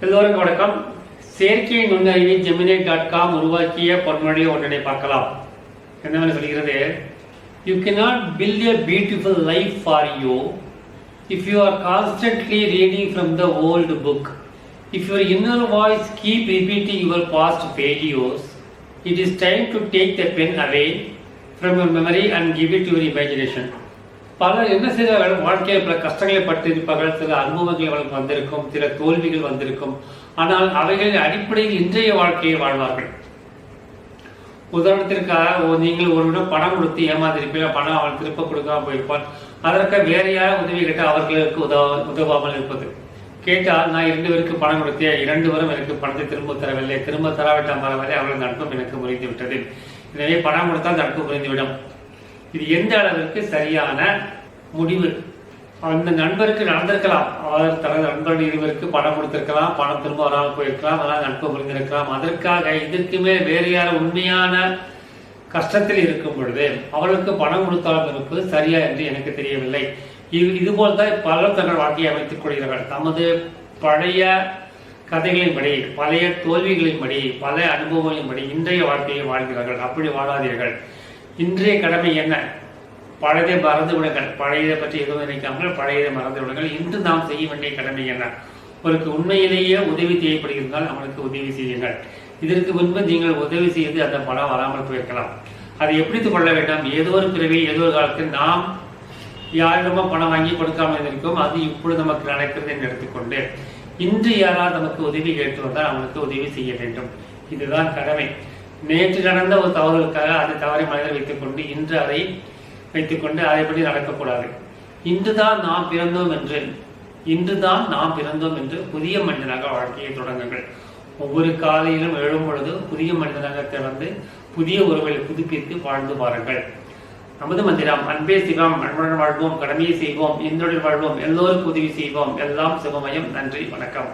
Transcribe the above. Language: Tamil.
எல்லோருக்கும் வணக்கம். செயற்கை நுண்ணறிவை gemini.com உருவாக்கிய பொன்மொழியை ஒன்றை பார்க்கலாம். என்னவென்று சொல்கிறது, you cannot build a beautiful life for you if you are constantly reading from the old book. If your inner voice keep repeating your past failures, it is time to take the pen away from your memory and give it to your imagination. பலர் என்ன செய்தார்கள், வாழ்க்கையில் பல கஷ்டங்களை பட்டிருப்பார்கள், சில அனுபவங்கள் அவர்களுக்கு வந்திருக்கும், சில தோல்விகள் வந்திருக்கும். ஆனால் அவைகளின் அடிப்படையில் இன்றைய வாழ்க்கையை வாழ்வார்கள். உதாரணத்திற்காக நீங்கள் ஒருவிடம் பணம் கொடுத்து ஏமாந்திருப்பீர்கள், பணம் அவன் திருப்ப கொடுக்காம போயிருப்பான். அதற்கு வேற யாரும் உதவி கேட்டால் அவர்களுக்கு உதவாமல் இருப்பது. கேட்டால் நான் 2 பேருக்கு பணம் கொடுத்தேன், 2 பேரும் எனக்கு பணத்தை திரும்ப தரவில்லை, திரும்ப தராவிட்டால் பரவாயில்லை, அவர்கள் நட்பும் எனக்கு முறிந்து விட்டது. எனவே பணம் கொடுத்தால் நட்பு முறிந்துவிடும். இது எந்த அளவிற்கு சரியான முடிவு? அந்த நண்பருக்கு நடந்திருக்கலாம், அவர் தனது நண்பர்கள் இருவருக்கு பணம் கொடுத்திருக்கலாம், பணம் திரும்ப வராமல் போயிருக்கலாம், அதனால் நட்பு புரிந்திருக்கலாம். அதற்காக இதற்கு மேல் வேறு யாரும் உண்மையான கஷ்டத்தில் இருக்கும் பொழுது அவர்களுக்கு பணம் கொடுத்தாலும் இருப்பது சரியா என்று எனக்கு தெரியவில்லை. இதுபோல் தான் பலர் தங்கள் வாழ்க்கையை அமைத்துக் கொள்கிறார்கள். தமது பழைய கதைகளின்படி, பழைய தோல்விகளின்படி, பல அனுபவங்களின்படி இன்றைய வாழ்க்கையை வாழ்கிறார்கள். அப்படி வாழாதீர்கள். இன்றைய கடமை என்ன? பழையதை மறந்து விடுங்கள். பழையதை பற்றி எதுவும் நினைக்காமல் பழையதை மறந்து விடுங்கள். இன்று நாம் செய்ய வேண்டிய கடமை என்ன? அவருக்கு உண்மையிலேயே உதவி தேவைப்படுகிறால் அவனுக்கு உதவி செய்யுங்கள். இதற்கு முன்பு நீங்கள் உதவி செய்து அந்த பணம் வராமல் போயிருக்கலாம். அதை எப்படி கொள்ள வேண்டாம்? ஏதோ ஒரு பிறவி, ஏதோ ஒரு காலத்தில் நாம் யாரிடமோ பணம் வாங்கி கொடுக்காமல் இருக்கோம், அது இப்பொழுது நமக்கு நடக்கிறது என்று எடுத்துக்கொண்டு இன்று யாரால் நமக்கு உதவி கேட்டு வந்தால் அவனுக்கு உதவி செய்ய வேண்டும். இதுதான் கடமை. நேற்று நடந்த ஒரு தவறுக்காக அந்த தவறை மனதில் வைத்துக்கொண்டு இன்று அதை வைத்துக்கொண்டு அதைப்படி நடக்கக்கூடாது. இன்றுதான் நாம் பிறந்தோம் என்று புதிய மனிதனாக வாழ்க்கையை தொடங்குங்கள். ஒவ்வொரு காலையிலும் எழும் பொழுது புதிய மனிதனாக திறந்து புதிய உறவுகளை புதுப்பித்து வாழ்ந்து பாருங்கள். நமது மந்திரம் அன்பே சிவம், அன்புடன் வாழ்வோம், கடமையை செய்வோம், இன்றுடன் வாழ்வோம், எல்லோருக்கும் உதவி செய்வோம், எல்லாம் சிவமயம். நன்றி, வணக்கம்.